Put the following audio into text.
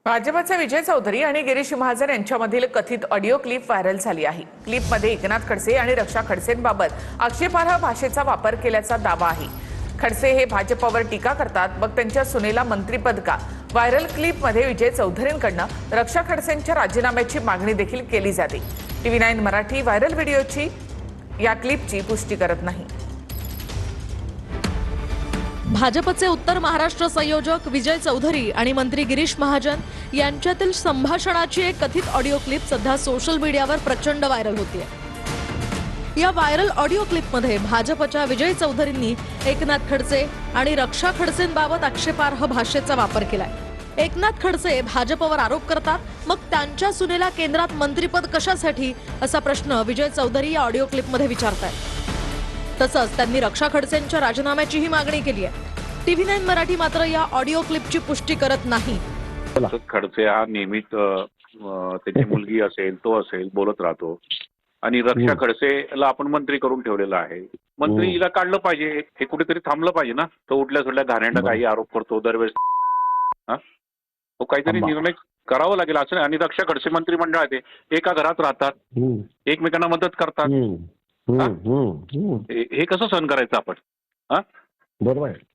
भाजपचे विजय चौधरी आणि गिरीश महाजन यांच्यामधील कथित ऑडिओ क्लिप व्हायरल झाली आहे। क्लिपमध्ये एकनाथ खडसे आणि रक्षा खडसेंबाबत आक्षेपार्ह भाषेचा वापर केल्याचा दावा आहे। खडसे हे भाजपवर टीका करतात, मग त्यांच्या सुनेला मंत्रीपद का? व्हायरल क्लिपमध्ये विजय चौधरींकडून रक्षा खडसेंच्या राजीनाम्याची मागणी देखील केली जाते। TV9 मराठी व्हायरल व्हिडिओची या क्लिपची पुष्टी करत नाही। भाजपचे उत्तर महाराष्ट्र संयोजक विजय चौधरी आणि मंत्री गिरीश महाजन यांच्यातील संभाषणाची एक कथित ऑडिओ क्लिप सध्या सोशल मीडियावर प्रचंड व्हायरल होतीये। या व्हायरल ऑडिओ क्लिपमध्ये भाजपच्या विजय चौधरींनी एकनाथ खडसे आणि रक्षा खडसेंबाबत आक्षेपार्ह भाषेचा वापर केलाय। एकनाथ खडसे भाजपवर आरोप करतात, मग त्यांच्या सुनेला केंद्रात मंत्रीपद कशासाठी असा प्रश्न विजय चौधरी या ऑडिओ क्लिपमध्ये विचारतायत। तसंच त्यांनी रक्षा खडसेंच्या राजीनाम्याचीही मागणी केली आहे। TV9 मराठी मात्र या ऑडिओ क्लिपची पुष्टी करत नाही। खडसे हा नेहमीच त्याची मुलगी असेल तो असेल बोलत राहतो आणि रक्षा खडसेला आपण मंत्री करून ठेवलेला आहे। मंत्री हिला काढलं पाहिजे, हे कुठेतरी थांबलं पाहिजे ना। तो उठल्या सुटल्या घाणेरडा काही आरोप करतो दरवेळेस, तो काहीतरी निर्णय करावा लागेल असं। आणि रक्षा खडसे मंत्रिमंडळात एका घरात राहतात, एकमेकांना मदत करतात, हे कसं सहन करायचं आपण? बरोबर आहे।